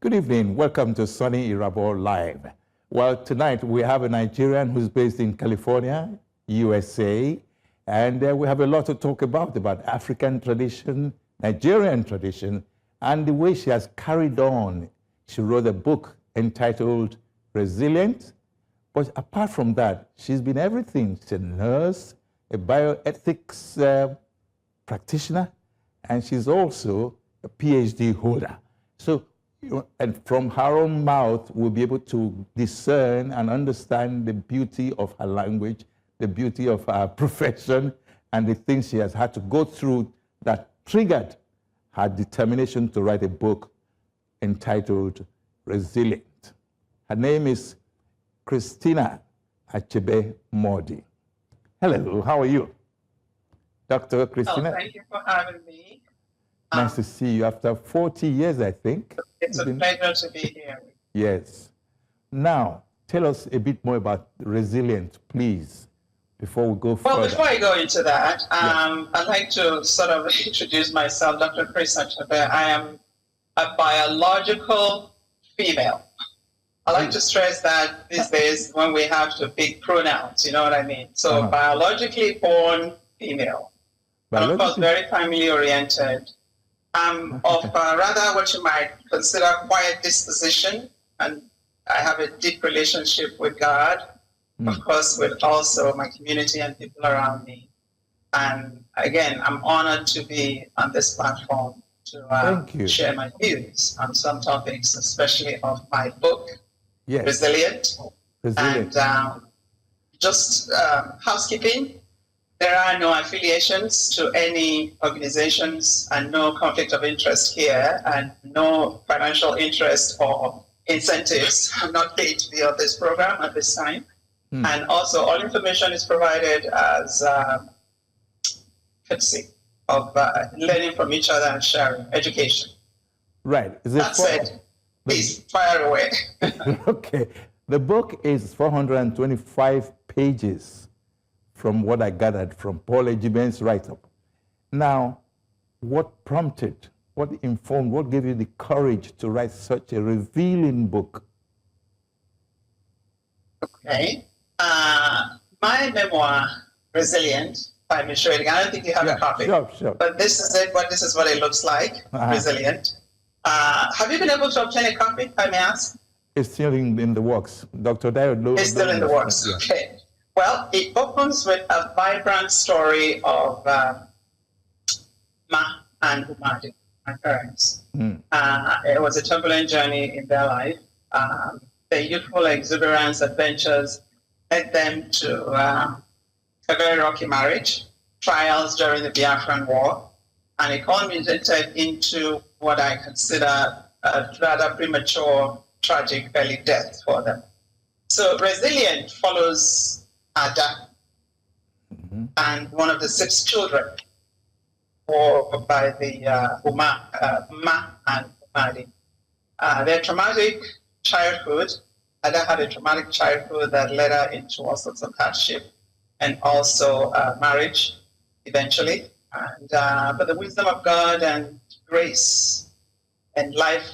Good evening. Welcome to Soni Irabor Live. Well, tonight we have a Nigerian who's based in California, USA, and we have a lot to talk about African tradition, Nigerian tradition, and the way she has carried on. She wrote a book entitled Resilient, but apart from that, she's been everything. She's a nurse, a bioethics practitioner, and she's also a PhD holder. So, and from her own mouth, we'll be able to discern and understand the beauty of her language, the beauty of her profession, and the things she has had to go through that triggered her determination to write a book entitled Resilient. Her name is Christina Achebe-Mordi. Hello, how are you? Dr. Christina? Oh, thank you for having me. Nice to see you after 40 years, I think. It's a pleasure to be here. Yes. Now, tell us a bit more about Resilient, please, before we go further. Well, before I go into that, I'd like to sort of introduce myself, Dr. Chris Achebe. I am a biological female. I like to stress that these days when we have to pick pronouns, you know what I mean? So biologically born female, and of course very family oriented. I'm of rather what you might consider quiet disposition, and I have a deep relationship with God, of course, with also my community and people around me. And again, I'm honored to be on this platform to share my views on some topics, especially of my book, Resilient. And just housekeeping. There are no affiliations to any organizations and no conflict of interest here and no financial interest or incentives. I'm not paid to be on this program at this time. And also all information is provided as courtesy of learning from each other and sharing education. Right. That said, please fire away. Okay. The book is 425 pages. From what I gathered from Paul Ejiben's write-up. Now, what prompted, what informed, what gave you the courage to write such a revealing book? Okay. My memoir, Resilient, by Ms. Schroeder. I don't think you have a copy. Sure. But this is it, this is what it looks like, Resilient. Have you been able to obtain a copy, if I may ask? It's still in the works. Dr. Dio. It's still in the works, okay. Well, it opens with a vibrant story of Ma and Umadi, my parents. It was a turbulent journey in their life. Their youthful exuberance, adventures led them to a very rocky marriage, trials during the Biafran War, and it culminated into what I consider a rather premature, tragic early death for them. So Resilient follows Ada and one of the 6 children born by the Ma and Umadi. Their traumatic childhood, Ada had a traumatic childhood that led her into all sorts of hardship and also marriage eventually. And but the wisdom of God and grace and life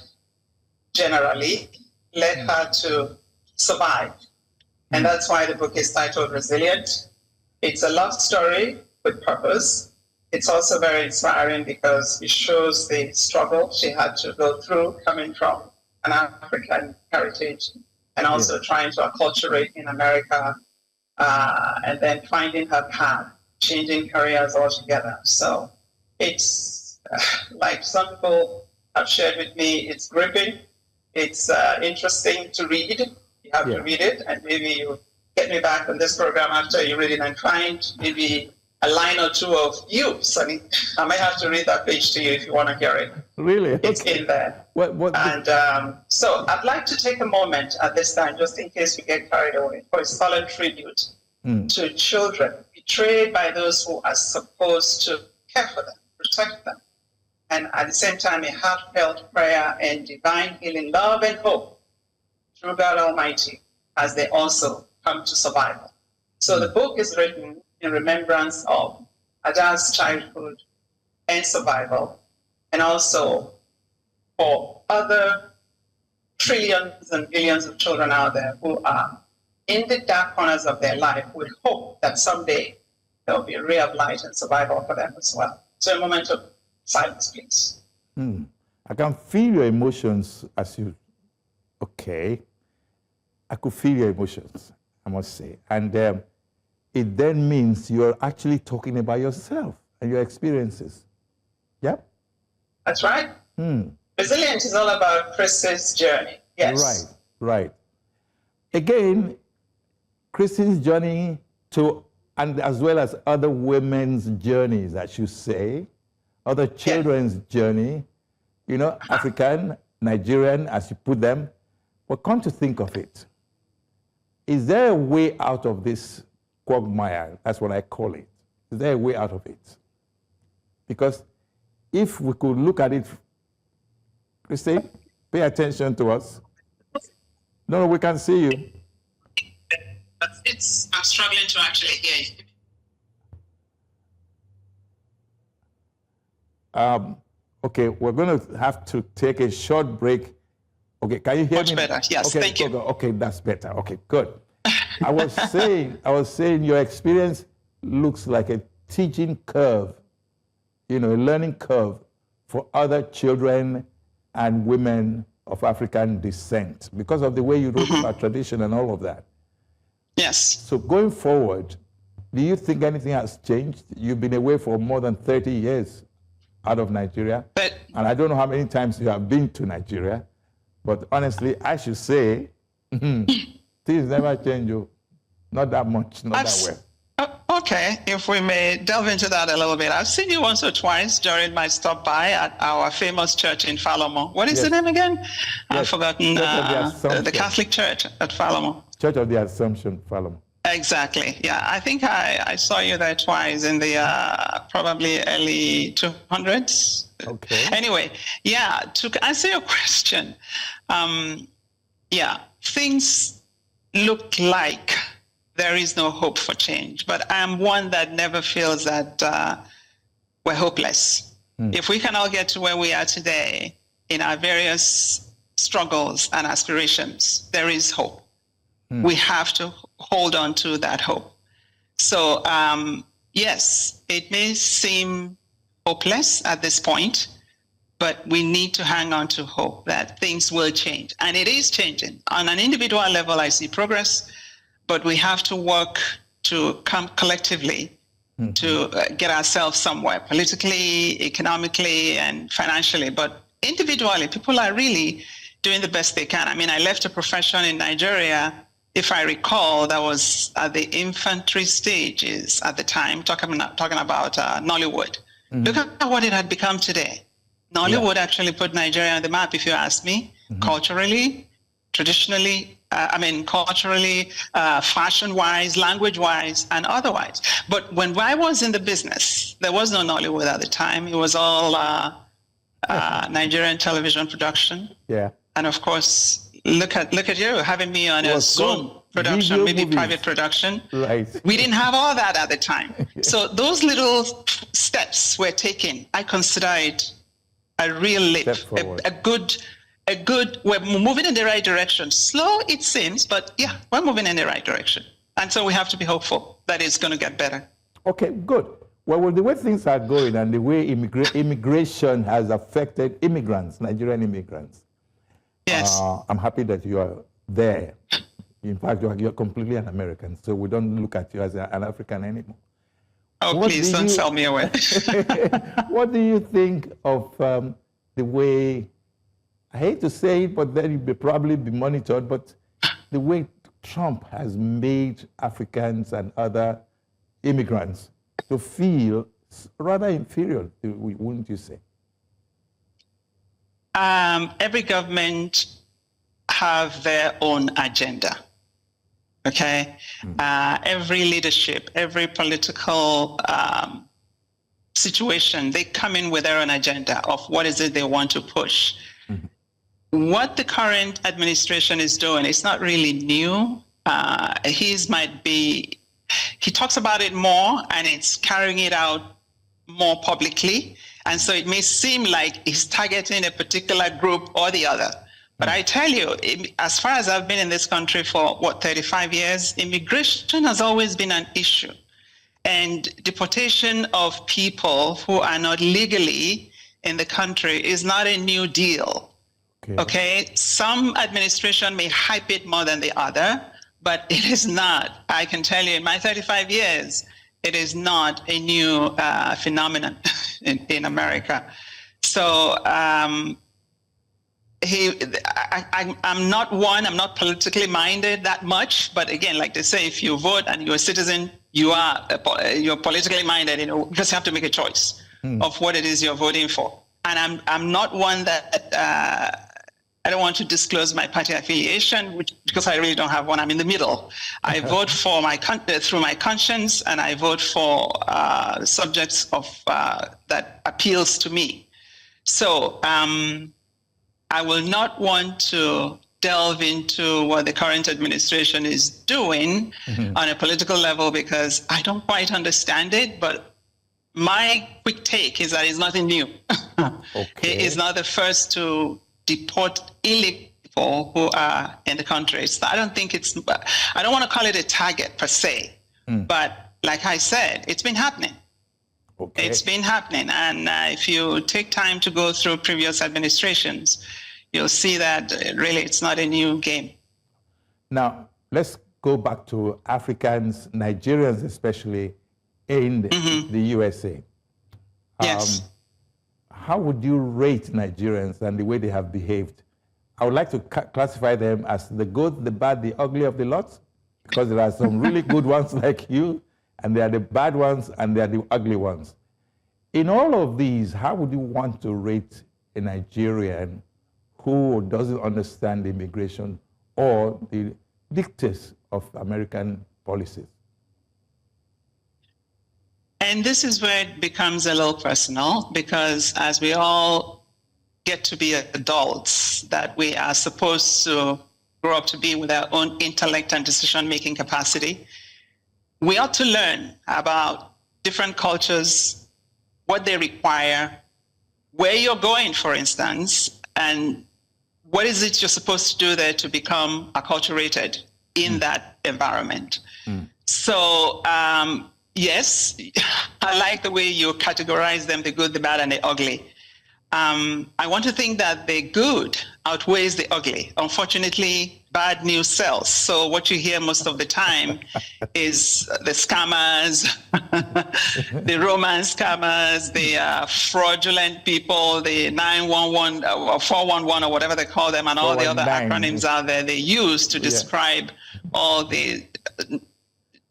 generally led her to survive. And that's why the book is titled Resilient. It's a love story with purpose. It's also very inspiring because it shows the struggle she had to go through coming from an African heritage and also trying to acculturate in America and then finding her path, changing careers altogether. So it's like some people have shared with me, it's gripping, it's interesting to read. You have to read it, and maybe you get me back on this program after you read it and find maybe a line or two of you, Sonny. I may have to read that page to you if you want to hear it. Really? It's in there. So I'd like to take a moment at this time, just in case we get carried away, for a solemn tribute to children betrayed by those who are supposed to care for them, protect them, and at the same time a heartfelt prayer and divine healing, love and hope through God Almighty, as they also come to survival. So the book is written in remembrance of Ada's childhood and survival, and also for other trillions and billions of children out there who are in the dark corners of their life with hope that someday there will be a ray of light and survival for them as well. So a moment of silence, please. I can feel your emotions as you, okay. I could feel your emotions, I must say. And it then means you're actually talking about yourself and your experiences. Yeah? That's right. Resilience is all about Chris's journey. Yes. Right. Again, Chris's journey and as well as other women's journeys, I should say, other children's journey, African, Nigerian, as you put them. But come to think of it, is there a way out of this quagmire? That's what I call it. Is there a way out of it? Because if we could look at it, Christy, pay attention to us. No, we can see you. I'm struggling to actually hear you. Okay, we're going to have to take a short break. Okay, can you hear me? Much better. Yes, okay, thank you. Okay, that's better. Okay, good. I was saying your experience looks like a teaching curve, a learning curve for other children and women of African descent because of the way you wrote about tradition and all of that. Yes. So going forward, do you think anything has changed? You've been away for more than 30 years out of Nigeria. And I don't know how many times you have been to Nigeria, but honestly, I should say, things never change you. Not that much, not that well. Okay, if we may delve into that a little bit. I've seen you once or twice during my stop by at our famous church in Falomo. What is the name again? Yes. I've forgotten. The Catholic Church at Falomo. Church of the Assumption, Falomo. Exactly. Yeah, I think I saw you there twice in the probably early 200s. Okay. Anyway, to answer your question, things look like there is no hope for change, but I'm one that never feels that we're hopeless. If we can all get to where we are today in our various struggles and aspirations, there is hope. We have to hold on to that hope. So yes, it may seem hopeless at this point, but we need to hang on to hope that things will change. And it is changing. On an individual level, I see progress, but we have to work to come collectively to get ourselves somewhere, politically, economically, and financially. But individually, people are really doing the best they can. I mean, I left a profession in Nigeria, if I recall, that was at the infantry stages at the time, talking about Nollywood. Look at what it had become today. Nollywood actually put Nigeria on the map, if you ask me, culturally, traditionally, culturally, fashion-wise, language-wise, and otherwise. But when I was in the business, there was no Nollywood at the time. It was all Nigerian television production. Yeah. And of course, look at you having me on a Zoom production, maybe movies. Private production. Right. We didn't have all that at the time. So those little steps were taken. I consider it a real leap, a good, we're moving in the right direction. Slow, it seems, but yeah, we're moving in the right direction. And so we have to be hopeful that it's going to get better. Okay, good. Well, with the way things are going and the way immigration has affected immigrants, Nigerian immigrants, yes, I'm happy that you are there. In fact, you're completely an American, so we don't look at you as an African anymore. Oh, please don't sell me away. What do you think of the way, I hate to say it, but then it will probably be monitored, but the way Trump has made Africans and other immigrants to feel rather inferior, wouldn't you say? Every government have their own agenda, okay? Every leadership, every political situation, they come in with their own agenda of what is it they want to push. What the current administration is doing, it's not really new. He talks about it more and it's carrying it out more publicly. And so it may seem like he's targeting a particular group or the other. But I tell you, as far as I've been in this country for, 35 years, immigration has always been an issue. And deportation of people who are not legally in the country is not a new deal. Okay? Some administration may hype it more than the other, but it is not. I can tell you, in my 35 years, it is not a new phenomenon in America. So I'm not politically minded that much, but again, like they say, if you vote and you're a citizen, you're politically minded, because you have to make a choice of what it is you're voting for. And I'm not one that I don't want to disclose my party affiliation, because I really don't have one. I'm in the middle. I vote for through my conscience, and I vote for subjects of that appeals to me. So I will not want to delve into what the current administration is doing on a political level, because I don't quite understand it. But my quick take is that it's nothing new. He is not the first to deport illegal people who are in the country. So I don't want to call it a target per se, but like I said, it's been happening. It's been happening. And if you take time to go through previous administrations, you'll see that really it's not a new game. Now, let's go back to Africans, Nigerians especially, in the USA. Yes. How would you rate Nigerians and the way they have behaved? I would like to classify them as the good, the bad, the ugly of the lot, because there are some really good ones like you, and there are the bad ones, and there are the ugly ones. In all of these, how would you want to rate a Nigerian who doesn't understand immigration or the dictates of American policies? And this is where it becomes a little personal, because as we all get to be adults, that we are supposed to grow up to be with our own intellect and decision-making capacity, we ought to learn about different cultures, what they require, where you're going, for instance, and what is it you're supposed to do there to become acculturated in that environment. So, yes, I like the way you categorize them, the good, the bad, and the ugly. I want to think that the good outweighs the ugly. Unfortunately, bad news sells. So what you hear most of the time is the scammers, the romance scammers, the fraudulent people, the 911 or 411 or whatever they call them, and all the other acronyms out there they use to describe all the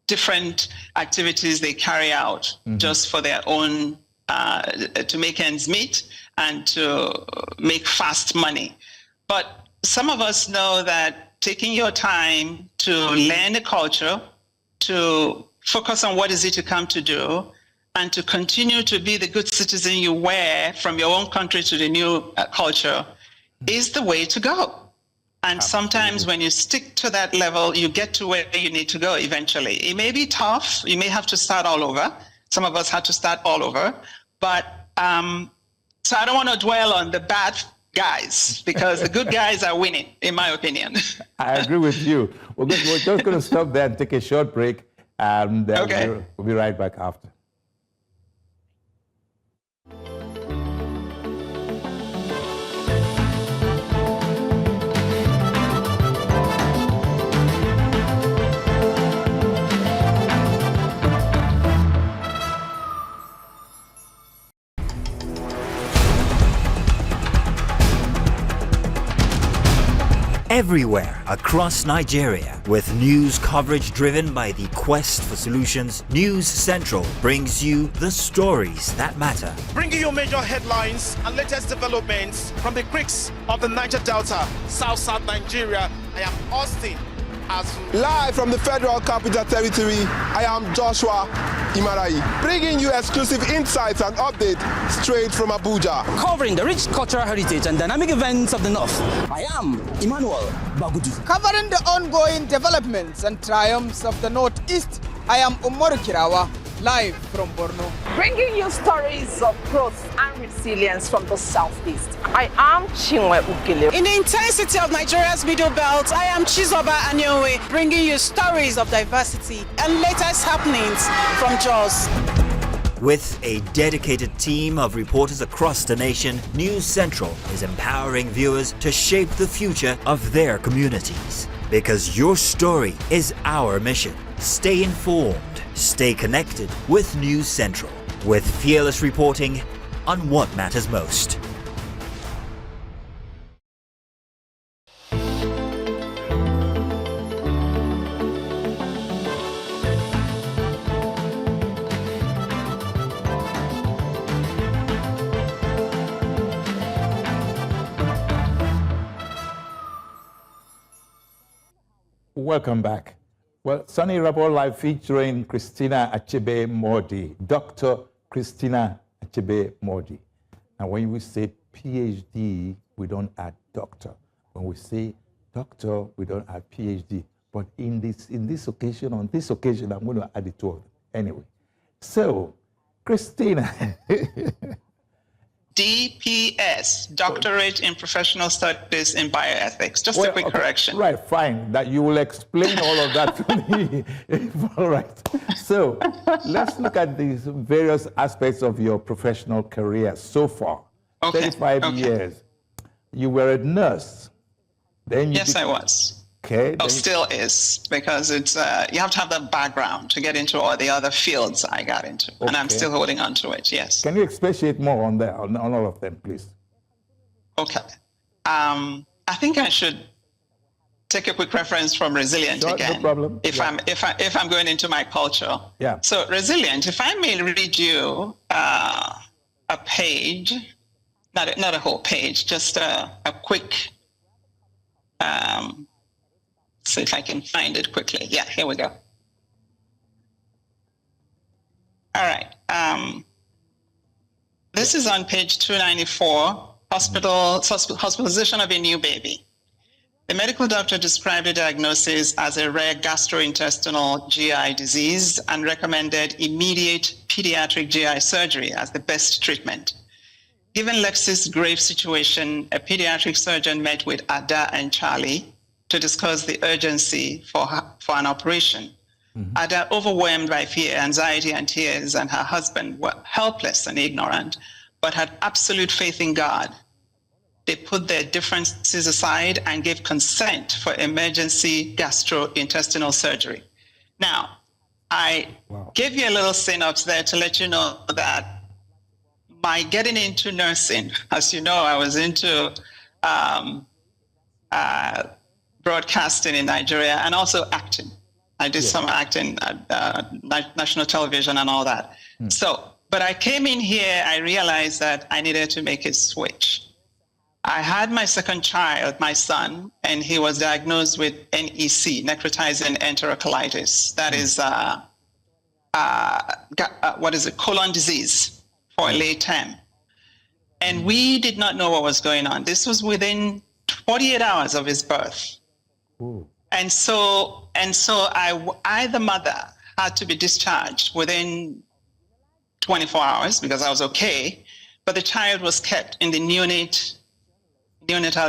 different activities they carry out just for their own, to make ends meet and to make fast money. But some of us know that taking your time to learn the culture, to focus on what is it you come to do, and to continue to be the good citizen you were from your own country to the new culture is the way to go. And sometimes when you stick to that level, you get to where you need to go eventually. It may be tough. You may have to start all over. Some of us had to start all over. But so I don't want to dwell on the bad guys, because the good guys are winning, in my opinion. I agree with you. We're just going to stop there and take a short break, and we'll be right back after. Everywhere across Nigeria, with news coverage driven by the quest for solutions, News Central brings you the stories that matter. Bringing you major headlines and latest developments from the creeks of the Niger Delta, South Nigeria. I am Austin. Live from the Federal Capital Territory, I am Joshua Imarayi, bringing you exclusive insights and updates straight from Abuja. Covering the rich cultural heritage and dynamic events of the North, I am Emmanuel Bagudu. Covering the ongoing developments and triumphs of the Northeast, I am Umaru Kirawa, live from Borno. bringing you stories of growth and resilience from the Southeast. I am Chinwe Ukele. In the intensity of Nigeria's middle belt, I am Chizoba Anyowe, bringing you stories of diversity and latest happenings from Jos. With a dedicated team of reporters across the nation, News Central is empowering viewers to shape the future of their communities. Because your story is our mission. Stay informed, stay connected with News Central, with fearless reporting on what matters most. Welcome back. Well, Soni Irabor Live featuring Christina Achebe-Mordi, Dr. Christina Achebe-Mordi. Now, when we say PhD, we don't add doctor. When we say doctor, we don't add PhD. But on this occasion, I'm going to add the two of them. Anyway, so Christina. DPS, Doctorate in Professional Studies in Bioethics. Just a quick correction. Right, fine. That you will explain all of that to me. All right. So let's look at these various aspects of your professional career so far. Okay. 35 years. You were a nurse. Then you Yes, I was. Okay. Oh, still is, because it's you have to have that background to get into all the other fields I got into, and I'm still holding on to it. Yes. Can you expatiate more on that, on all of them, please? Okay. I think I should take a quick reference from Resilient again. No problem. If I'm going into my culture. Yeah. So Resilient, if I may read you a page, not a whole page, just a quick. See if I can find it quickly. Yeah, here we go. All right. This is on page 294, hospitalization of a new baby. The medical doctor described the diagnosis as a rare gastrointestinal GI disease and recommended immediate pediatric GI surgery as the best treatment. Given Lexi's grave situation, a pediatric surgeon met with Ada and Charlie to discuss the urgency for an operation. Ada, overwhelmed by fear, anxiety, and tears, and her husband were helpless and ignorant, but had absolute faith in God. They put their differences aside and gave consent for emergency gastrointestinal surgery. Now, I gave you a little synopsis there to let you know that my getting into nursing, as you know, I was into broadcasting in Nigeria and also acting. I did some acting at national television and all that. So, but I came in here, I realized that I needed to make a switch. I had my second child, my son, and he was diagnosed with NEC, necrotizing enterocolitis. That is, colon disease for a late term. And we did not know what was going on. This was within 48 hours of his birth. Ooh. And so I, the mother, had to be discharged within 24 hours because I was okay, but the child was kept in the neonatal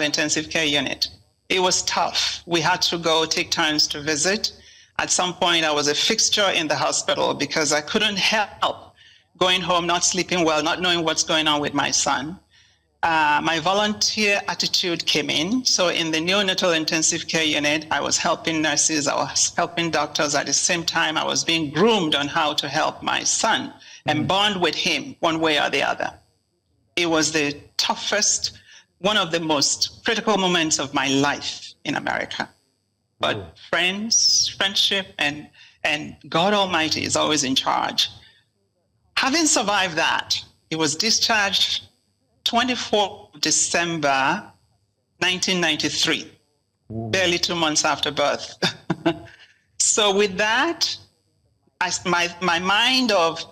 intensive care unit. It was tough. We had to go take turns to visit. At some point, I was a fixture in the hospital because I couldn't help going home, not sleeping well, not knowing what's going on with my son. My volunteer attitude came in. So in the neonatal intensive care unit, I was helping nurses, I was helping doctors. At the same time, I was being groomed on how to help my son and bond with him one way or the other. It was the toughest, one of the most critical moments of my life in America. But friendship, and God Almighty is always in charge. Having survived that, he was discharged 24th December 1993, barely 2 months after birth. So with that, my mind of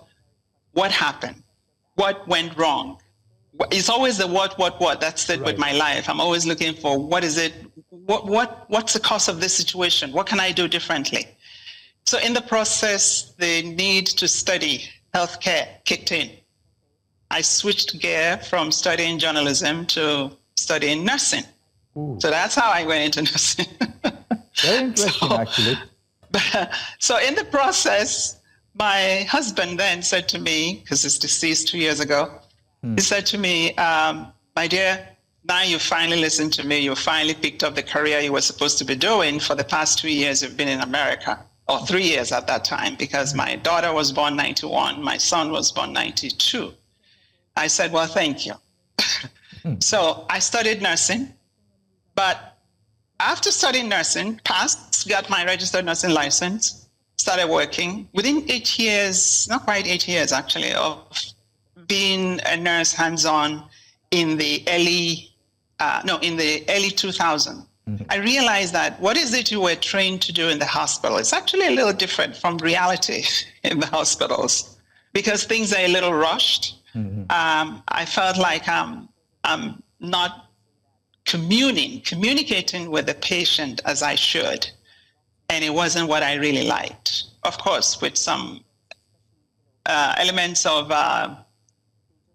what happened, what went wrong, it's always the what, that's it with my life. I'm always looking for what is it, what's the cause of this situation? What can I do differently? So in the process, the need to study healthcare kicked in. I switched gear from studying journalism to studying nursing. Ooh. So that's how I went into nursing. Very interesting, actually. So in the process, my husband then said to me, because he's deceased 2 years ago, he said to me, my dear, now you finally listened to me. You finally picked up the career you were supposed to be doing. For the past 2 years, you've been in America, or 3 years at that time, because my daughter was born 91, my son was born 92. I said, well, thank you. So I studied nursing, but after studying nursing, passed, got my registered nursing license, started working. Within 8 years, not quite 8 years actually, of being a nurse hands-on in the early 2000s, I realized that what is it you were trained to do in the hospital? It's actually a little different from reality in the hospitals, because things are a little rushed. I felt like I'm not communicating with the patient as I should. And it wasn't what I really liked. Of course, with some elements of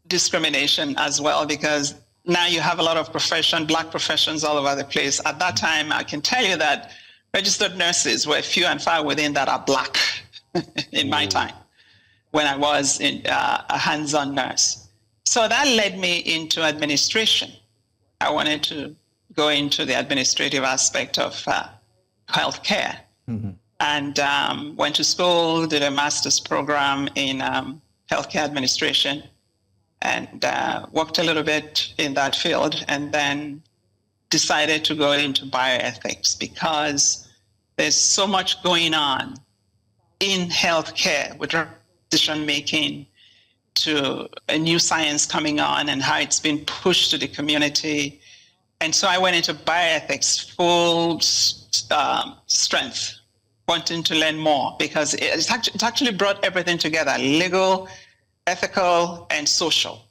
discrimination as well, because now you have a lot of Black professions all over the place. At that time, I can tell you that registered nurses were few and far within that are Black in my time, when I was a hands-on nurse. So that led me into administration. I wanted to go into the administrative aspect of healthcare, and went to school, did a master's program in healthcare administration, and worked a little bit in that field, and then decided to go into bioethics, because there's so much going on in healthcare with decision making, to a new science coming on and how it's been pushed to the community. And so I went into bioethics full strength, wanting to learn more, because it actually brought everything together: legal, ethical, and social.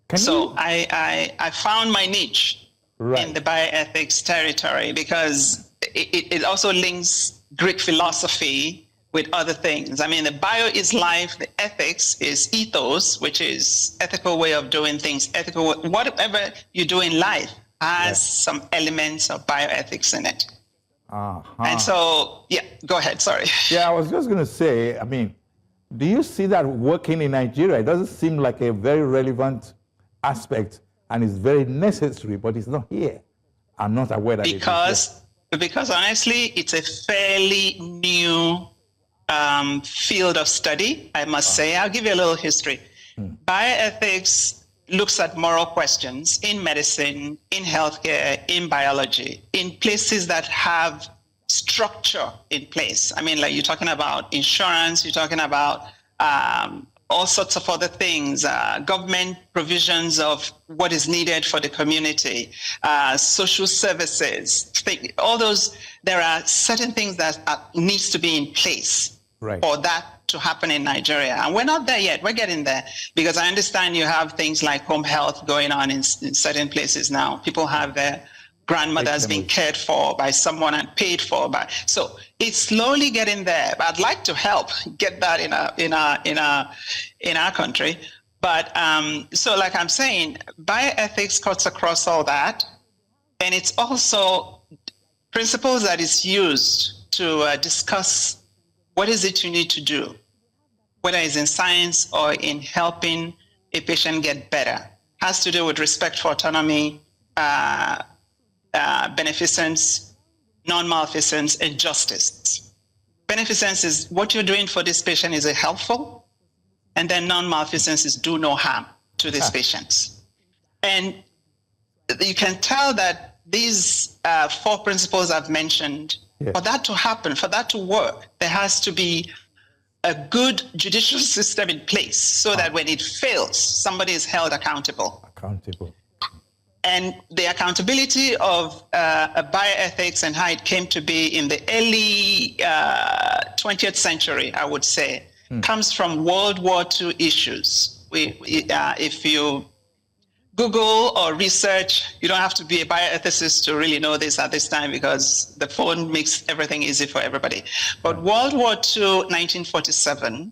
I found my niche in the bioethics territory, because it also links Greek philosophy with other things. I mean, the bio is life, the ethics is ethos, which is ethical way of doing things. Ethical, whatever you do in life has some elements of bioethics in it. And so, go ahead, sorry. Yeah, I was just going to say, I mean, do you see that working in Nigeria? It doesn't seem like a very relevant aspect, and it's very necessary, but it's not here. I'm not aware that because honestly, it's a fairly new field of study, I must say. I'll give you a little history. Bioethics looks at moral questions in medicine, in healthcare, in biology, in places that have structure in place. I mean, like, you're talking about insurance, you're talking about all sorts of other things, government provisions of what is needed for the community, social services, all those. There are certain things that needs to be in place for that to happen in Nigeria. And we're not there yet. We're getting there, because I understand you have things like home health going on in certain places now. People have their grandmothers being cared for by someone and paid for by. So it's slowly getting there. But I'd like to help get that in our country. But so, like I'm saying, bioethics cuts across all that, and it's also principles that is used to discuss what is it you need to do, whether it's in science or in helping a patient get better. Has to do with respect for autonomy, beneficence, non-maleficence, and justice. Beneficence is what you're doing for this patient, is it helpful? And then non-maleficence is do no harm to these patients. And you can tell that these 4 principles I've mentioned, for that to happen, for that to work, there has to be a good judicial system in place, so that when it fails, somebody is held accountable. And the accountability of bioethics and how it came to be in the early 20th century, I would say, comes from World War II issues. If you Google or research, you don't have to be a bioethicist to really know this at this time, because the phone makes everything easy for everybody. But World War II, 1947,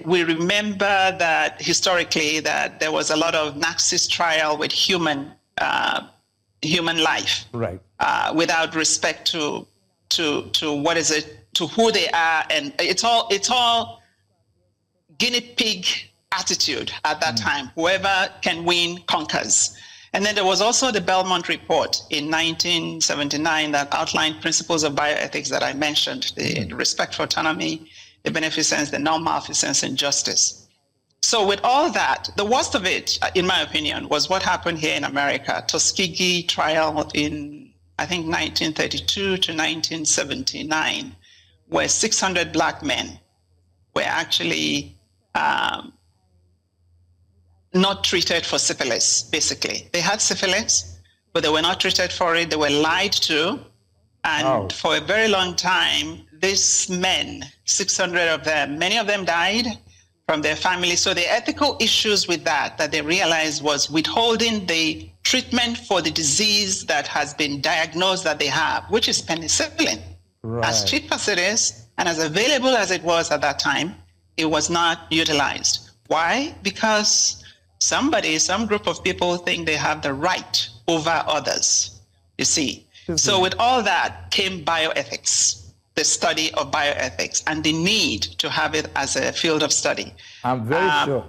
we remember that historically that there was a lot of Nazis trial with human life, right? Without respect to what is it, to who they are, and it's all guinea pig attitude at that time. Whoever can win conquers. And then there was also the Belmont Report in 1979 that outlined principles of bioethics that I mentioned: the respect for autonomy, the beneficence, the non-malfeasance, and justice. So with all that, the worst of it, in my opinion, was what happened here in America. Tuskegee trial in, I think, 1932 to 1979, where 600 Black men were actually not treated for syphilis, basically. They had syphilis, but they were not treated for it. They were lied to. And for a very long time, these men, 600 of them, many of them died from their families. So the ethical issues with that they realized was withholding the treatment for the disease that has been diagnosed that they have, which is penicillin. Right. As cheap as it is, and as available as it was at that time, it was not utilized. Why? Because some group of people think they have the right over others, you see. So with all that came bioethics, the study of bioethics, and the need to have it as a field of study. I'm very sure.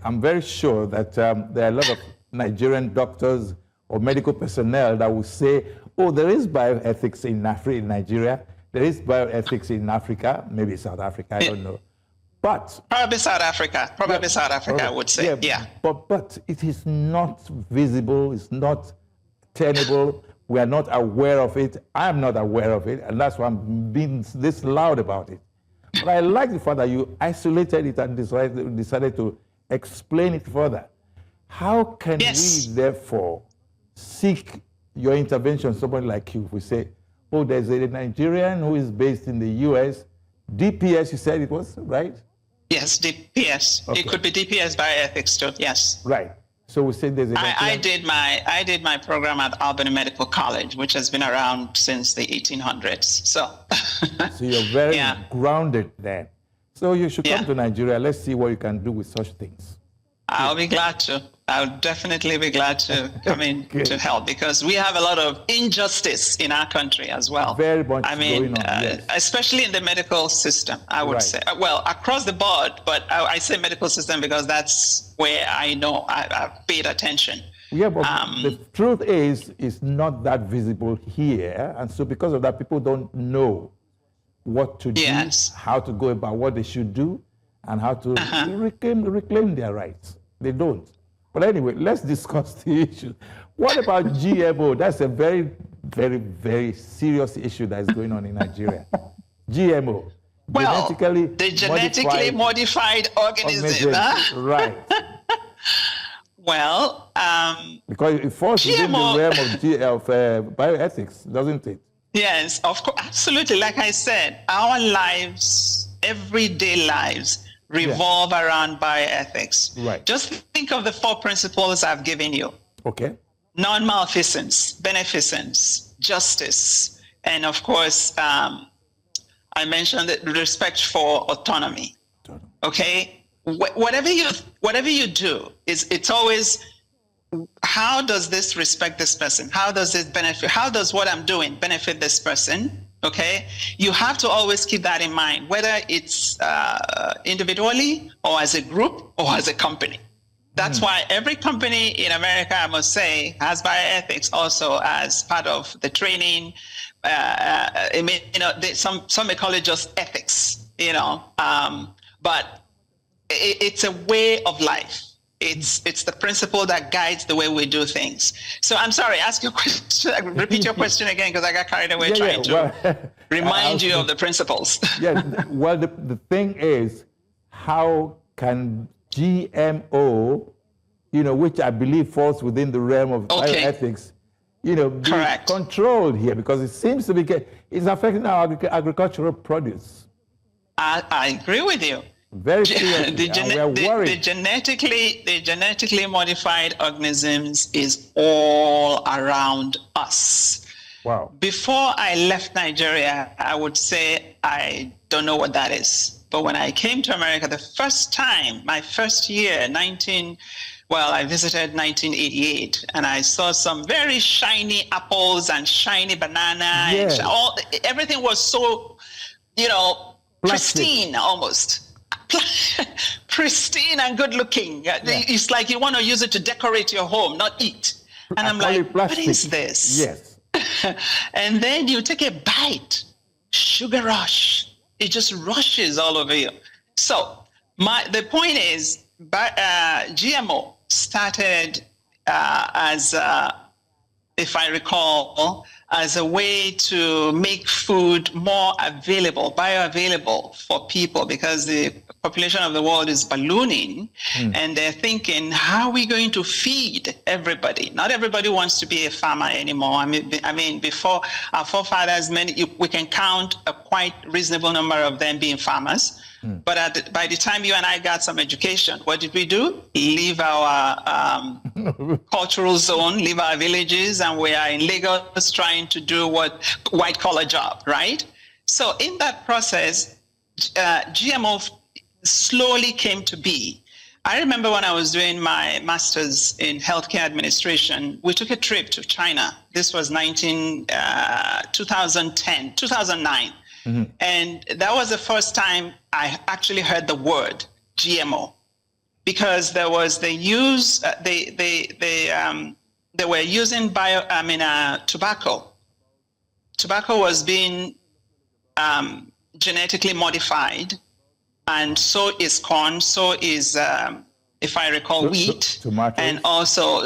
I'm very sure that there are a lot of Nigerian doctors or medical personnel that will say, oh, there is bioethics in Nigeria, there is bioethics in Africa, maybe South Africa, I don't know. But probably South Africa, I would say, But it is not visible, it's not tenable, we are not aware of it, I'm not aware of it, and that's why I'm being this loud about it. But I like the fact that you isolated it and decided to explain it further. How can we therefore seek your intervention, somebody like you, if we say, oh, there's a Nigerian who is based in the US, DPS, you said it was, right? Yes, DPS. Okay. It could be DPS bioethics too, yes. Right. So we say there's a I did my program at Albany Medical College, which has been around since the 1800s. So you're very grounded then. So you should come to Nigeria. Let's see what you can do with such things. I'll be glad to. I'll definitely be glad to come in to help, because we have a lot of injustice in our country as well. Very much going on, especially in the medical system, I would say. Well, across the board, but I say medical system because that's where I know I've paid attention. Yeah, but the truth is, it's not that visible here. And so because of that, people don't know what to do, how to go about what they should do, and how to reclaim their rights. They don't. But anyway, let's discuss the issue. What about GMO? That's a very, very, very serious issue that is going on in Nigeria. GMO. Well, the genetically modified organism. Huh? Right. Well, because it falls within the realm of bioethics, doesn't it? Yes, of course, absolutely. Like I said, our lives, everyday lives, revolve around bioethics. Right. Just think of the 4 principles I've given you. Okay. Non-malfeasance, beneficence, justice, and of course, I mentioned the respect for autonomy. Okay. Whatever you do, it's always, how does this respect this person? How does it benefit? How does what I'm doing benefit this person? Okay, you have to always keep that in mind, whether it's individually or as a group or as a company. That's why every company in America, I must say, has bioethics also as part of the training. Some may call it just ethics, but it's a way of life. It's the principle that guides the way we do things. So I'm sorry, ask your question, repeat your question again, because I got carried away trying to remind you of the principles. Well, the thing is, how can GMO, which I believe falls within the realm of bioethics, be controlled here? Because it seems to be, it's affecting our agricultural produce. I agree with you. Very seriously, we're worried. The genetically modified organisms is all around us. Wow. Before I left Nigeria, I would say I don't know what that is. But when I came to America the first time, my first year, I visited 1988, and I saw some very shiny apples and shiny banana. Yes. And everything was so, pristine almost. Pristine and good looking. Yeah. It's like you want to use it to decorate your home, not eat. And I'm like, what is this? Yes. And then you take a bite, sugar rush. It just rushes all over you. So the point is, GMO started as, if I recall, as a way to make food more available, bioavailable for people, because the population of the world is ballooning, and they're thinking, how are we going to feed everybody? Not everybody wants to be a farmer anymore. I mean, before our forefathers, we can count a quite reasonable number of them being farmers. But by the time you and I got some education, what did we do? Leave our cultural zone, leave our villages, and we are in Lagos trying to do white collar job, right? So in that process, GMO slowly came to be. I remember when I was doing my master's in healthcare administration, we took a trip to China. This was 2009. And that was the first time I actually heard the word GMO, because there was the use, they were using tobacco. Tobacco was being genetically modified, and so is corn, so is, if I recall, wheat, and also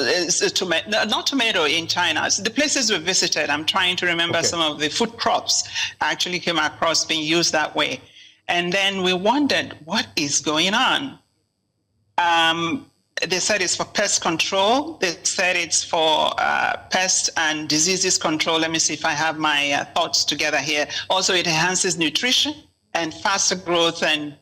not tomato in China. So the places we visited, I'm trying to remember some of the food crops I actually came across being used that way. And then we wondered, what is going on? They said it's for pest control. They said it's for pest and diseases control. Let me see if I have my thoughts together here. Also, it enhances nutrition and faster growth and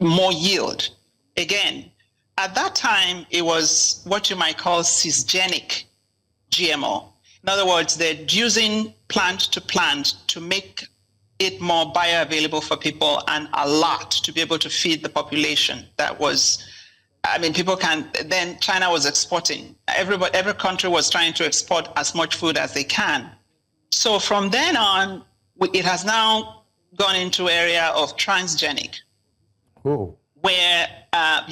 more yield. Again, at that time, it was what you might call cisgenic GMO. In other words, they're using plant to plant to make it more bioavailable for people, and a lot to be able to feed the population. That was, people then China was exporting. Every country was trying to export as much food as they can. So from then on, it has now gone into area of transgenic. Oh. Where, and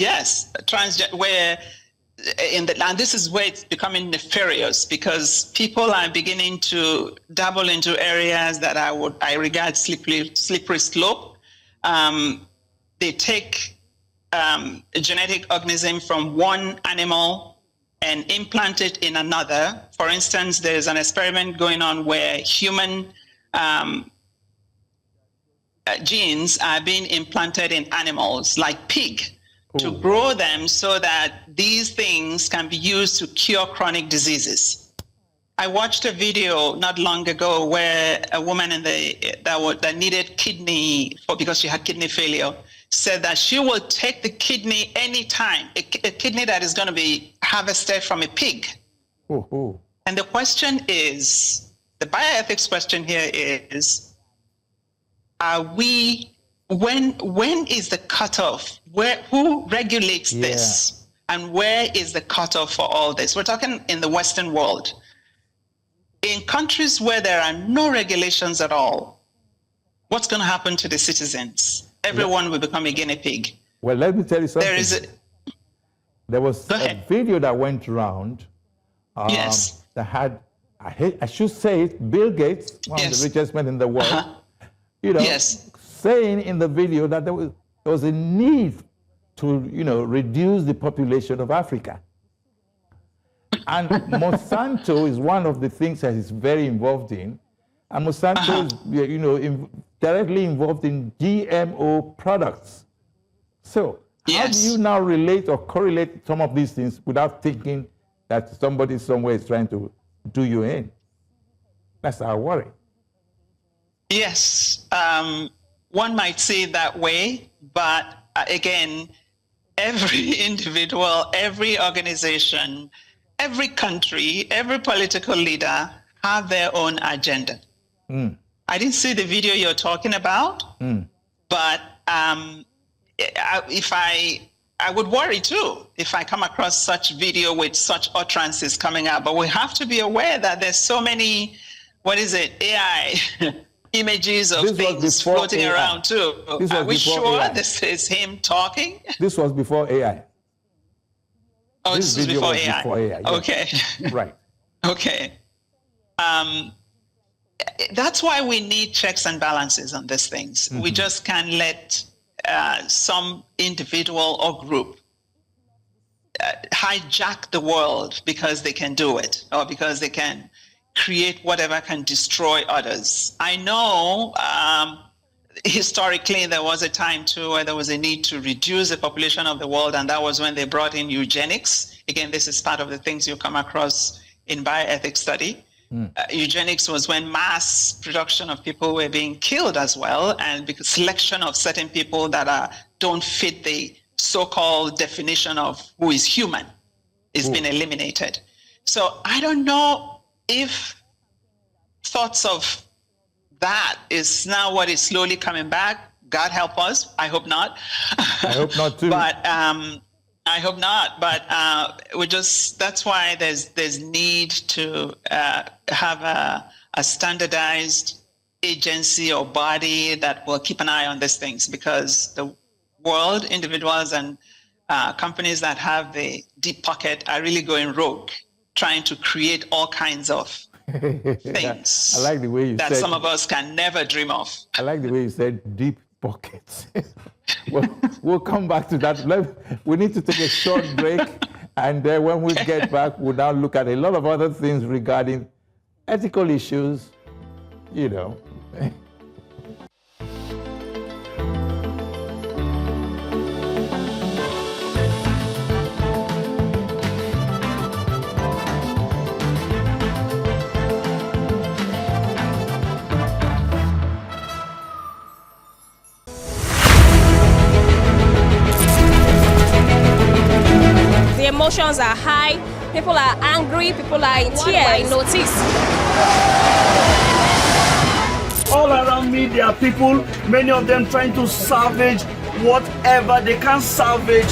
this is where it's becoming nefarious, because people are beginning to dabble into areas that I regard slippery slope. They take a genetic organism from one animal and implant it in another. For instance, there's an experiment going on where human genes are being implanted in animals like pig to grow them so that these things can be used to cure chronic diseases. I watched a video not long ago where a woman that needed kidney because she had kidney failure said that she will take the kidney anytime, a kidney that is going to be harvested from a pig. And the question is, the bioethics question here is, when is the cutoff? Who regulates this? And where is the cutoff for all this? We're talking in the Western world. In countries where there are no regulations at all, what's going to happen to the citizens? Everyone will become a guinea pig. Well, let me tell you something. There was a video that went around that had, I should say it, Bill Gates, one of the richest men in the world, saying in the video that there was a need to, reduce the population of Africa. And Monsanto is one of the things that he's very involved in. And Monsanto is, directly involved in GMO products. So how do you now relate or correlate some of these things without thinking that somebody somewhere is trying to do you in? That's our worry. Yes, one might see it that way, but again, every individual, every organization, every country, every political leader have their own agenda. I didn't see the video you're talking about, but if I would worry too if I come across such video with such utterances coming out. But we have to be aware that there's so many, AI images of things floating around too. Are we sure AI. This is him talking? This was before AI. Oh, this was before AI. Before AI, yes. Okay. Right. Okay. That's why we need checks and balances on these things. We just can't let some individual or group hijack the world because they can do it, or because they can create whatever can destroy others. I know historically there was a time too where there was a need to reduce the population of the world, and that was when they brought in eugenics. Again, this is part of the things you come across in bioethics study. Eugenics was when mass production of people were being killed as well, and because selection of certain people that don't fit the so-called definition of who is human is being eliminated. So I don't know if thoughts of that is now what is slowly coming back. God help us. I hope not. I hope not too. But I hope not, but that's why there's need to have a standardized agency or body that will keep an eye on these things, because the world, individuals and companies that have the deep pocket are really going rogue, trying to create all kinds of things I like the way you that said, some of us can never dream of. I like the way you said deep pockets. We'll come back to that. We need to take a short break, and then when we get back, we'll now look at a lot of other things regarding ethical issues, Emotions are high, people are angry, people are in tears. I notice. All around me there are people, many of them trying to salvage whatever they can salvage.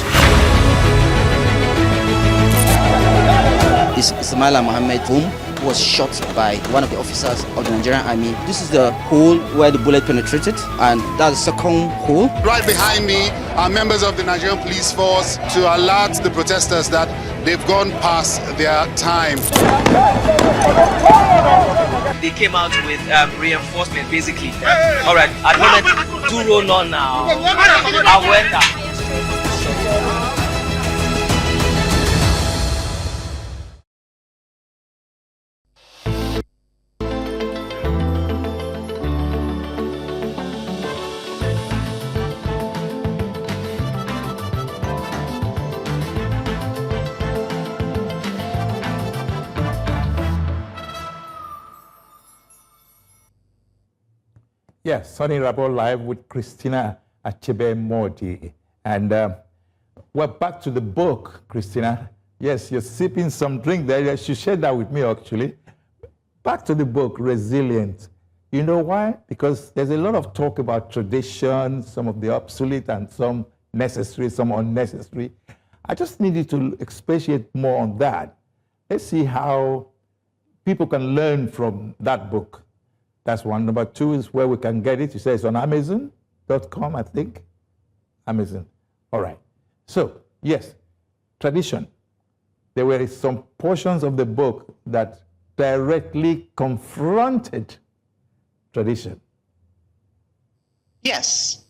It's Ismaila Mohammed, whom was shot by one of the officers of the Nigerian army. This is the hole where the bullet penetrated, and that's the second hole. Right behind me are members of the Nigerian police force to alert the protesters that they've gone past their time. They came out with reinforcement, basically. All right, at the moment, 2 roll on now. Yes, Soni Irabor live with Christina Achebe-Mordi. And we're back to the book, Christina. Yes, you're sipping some drink there. She shared that with me, actually. Back to the book, Resilient. You know why? Because there's a lot of talk about tradition, some of the obsolete and some necessary, some unnecessary. I just need you to expatiate more on that. Let's see how people can learn from that book. That's one. Number 2 is where we can get it. You say it's on Amazon.com, I think. Amazon. All right. So, yes, tradition. There were some portions of the book that directly confronted tradition. Yes.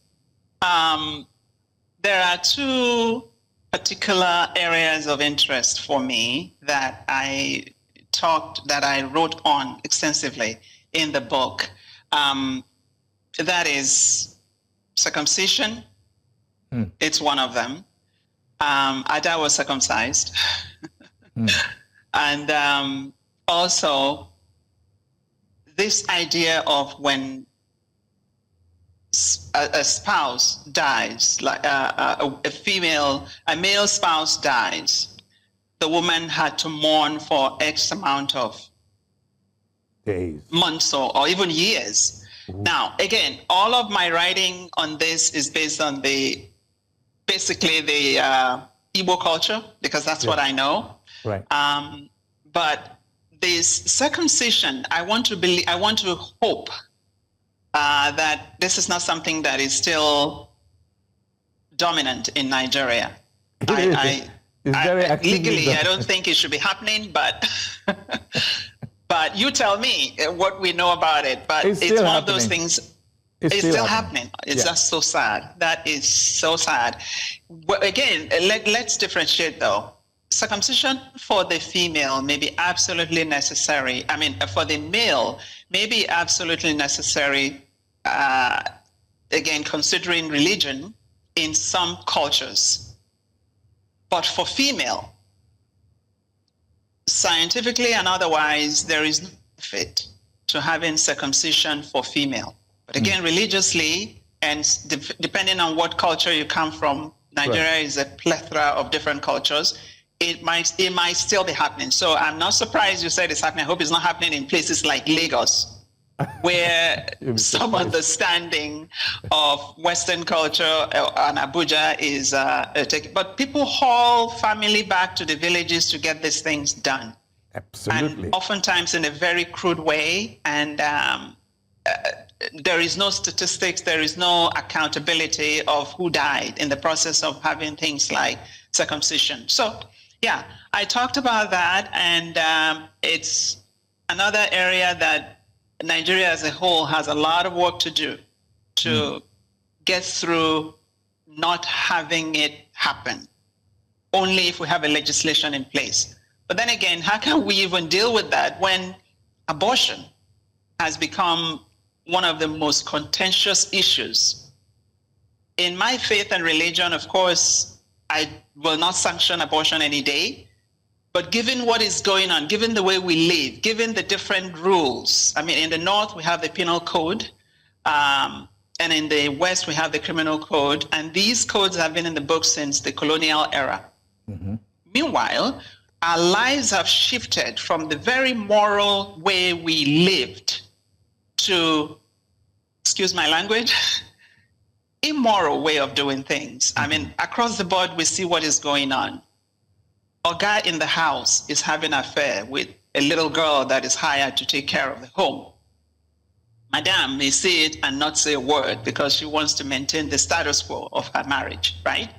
There are 2 particular areas of interest for me that I wrote on extensively in the book. That is circumcision. It's one of them. Ada was circumcised. And also this idea of when a spouse dies, like a male spouse dies, the woman had to mourn for X amount of days, months, or even years. Now, again, all of my writing on this is based on basically the Igbo culture, because that's what I know. Right. But this circumcision, I want to hope that this is not something that is still dominant in Nigeria. Legally, I don't think it should be happening, but but you tell me what we know about it. But it's one of those things. It's still happening. It's just so sad. That is so sad. Well, again, let's differentiate though. Circumcision for the female may be absolutely necessary. I mean, for the male may be absolutely necessary. Again, considering religion in some cultures. But for female, scientifically and otherwise, there is no benefit to having circumcision for female. But again, religiously, and depending on what culture you come from, Nigeria is a plethora of different cultures. It might still be happening. So I'm not surprised you said it's happening. I hope it's not happening in places like Lagos, where some understanding of Western culture and Abuja is taken. But people haul family back to the villages to get these things done. Absolutely. And oftentimes in a very crude way. And there is no statistics, there is no accountability of who died in the process of having things like circumcision. So, yeah, I talked about that. And it's another area that Nigeria as a whole has a lot of work to do to get through not having it happen, only if we have a legislation in place. But then again, how can we even deal with that when abortion has become one of the most contentious issues? In my faith and religion, of course, I will not sanction abortion any day. But given what is going on, given the way we live, given the different rules, I mean, in the North, we have the penal code, and in the West, we have the criminal code, and these codes have been in the books since the colonial era. Meanwhile, our lives have shifted from the very moral way we lived to, excuse my language, immoral way of doing things. I mean, across the board, we see what is going on. A guy in the house is having an affair with a little girl that is hired to take care of the home. Madame may say it and not say a word because she wants to maintain the status quo of her marriage, right?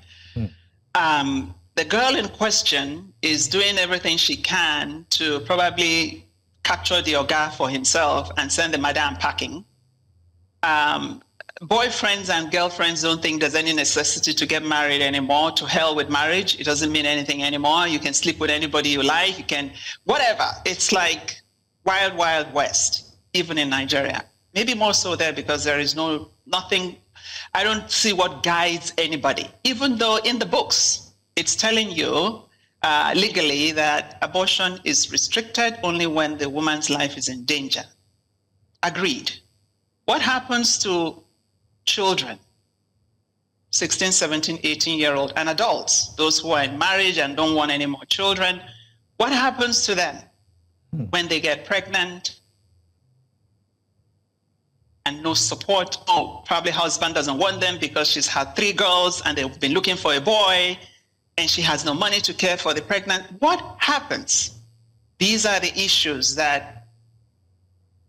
The girl in question is doing everything she can to probably capture the oga for himself and send the madame packing. Boyfriends and girlfriends don't think there's any necessity to get married anymore. To hell with marriage. It doesn't mean anything anymore. You can sleep with anybody you like. You can, whatever. It's like wild, wild west, even in Nigeria. Maybe more so there because there is nothing, I don't see what guides anybody. Even though in the books, it's telling you legally that abortion is restricted only when the woman's life is in danger. Agreed. What happens to children, 16, 17, 18-year-old, and adults, those who are in marriage and don't want any more children? What happens to them when they get pregnant and no support? Oh, probably husband doesn't want them because she's had 3 girls and they've been looking for a boy and she has no money to care for the pregnant. What happens? These are the issues that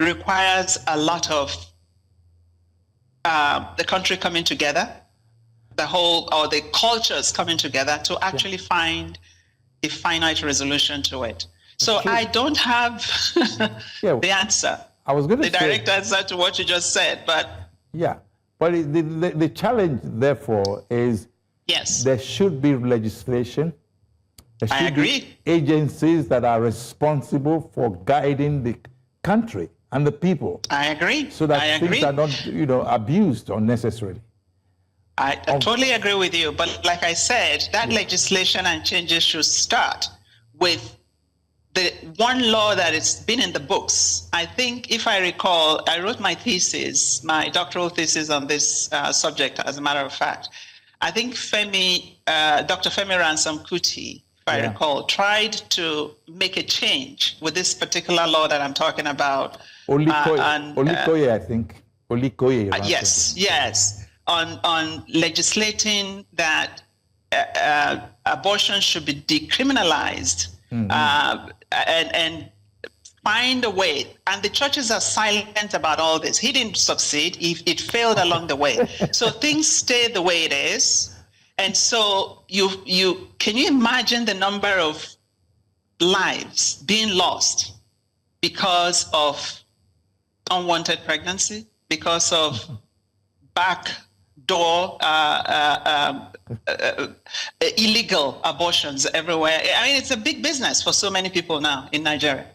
requires a lot of the country coming together, the cultures coming together to actually find a finite resolution to it. So I don't have the answer. I was going to say the direct answer to what you just said, but but the challenge, therefore, is there should be legislation. There should be agencies that are responsible for guiding the country and the people. I agree. So that things are not, abused unnecessarily. I totally agree with you. But like I said, that legislation and changes should start with the one law that has been in the books. I think, if I recall, I wrote my thesis, my doctoral thesis on this subject, as a matter of fact. I think Dr. Femi Ransom Kuti, if I recall, tried to make a change with this particular law that I'm talking about. Olikoye, I think. Olikoye. Yes. On legislating that abortion should be decriminalized and find a way. And the churches are silent about all this. He didn't succeed. It failed along the way. So things stay the way it is. And so can you imagine the number of lives being lost because of unwanted pregnancy, because of backdoor illegal abortions everywhere? I mean, it's a big business for so many people now in Nigeria.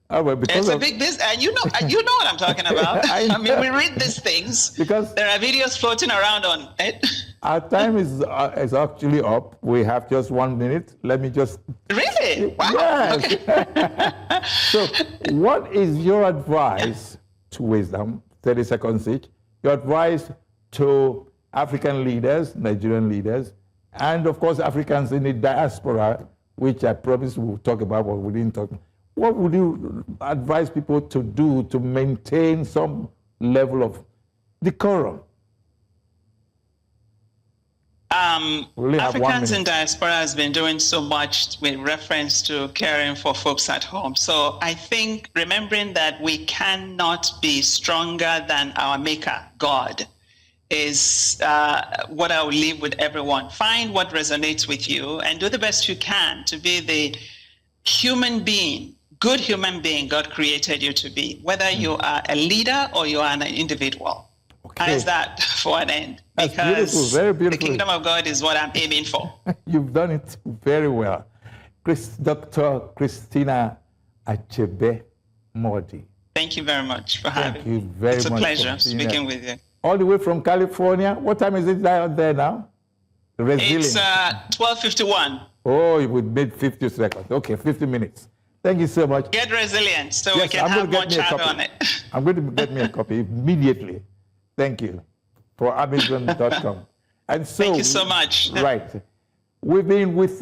It's a big business, and you know what I'm talking about. I mean, we read these things because there are videos floating around on it. Our time is actually up. We have just 1 minute. Let me just... Really? Wow. Yes. Okay. So what is your advice to wisdom, 30 seconds each, your advice to African leaders, Nigerian leaders, and of course Africans in the diaspora, which I promised we'll talk about, but we didn't talk. What would you advise people to do to maintain some level of decorum? Africans in diaspora has been doing so much with reference to caring for folks at home. So I think remembering that we cannot be stronger than our maker, God, is what I will leave with everyone. Find what resonates with you and do the best you can to be the human being, good human being God created you to be, whether you are a leader or you are an individual. Okay. How's that for an end? That's because beautiful, very beautiful. The kingdom of God is what I'm aiming for. You've done it very well. Dr. Christina Achebe-Mordi. Thank you very much for having me. Thank you very much. It's a pleasure speaking with you. All the way from California. What time is it out there now? It's 12:51. Oh, we made 50 seconds. Okay, 50 minutes. Thank you so much. Get resilient so we can have more chat on it. I'm going to get me a copy immediately. Thank you for Amazon.com. And so, thank you so much. Right. We've been with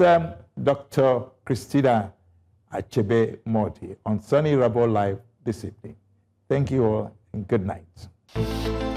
Dr. Christina Achebe-Mordi on Soni Irabor Live this evening. Thank you all and good night.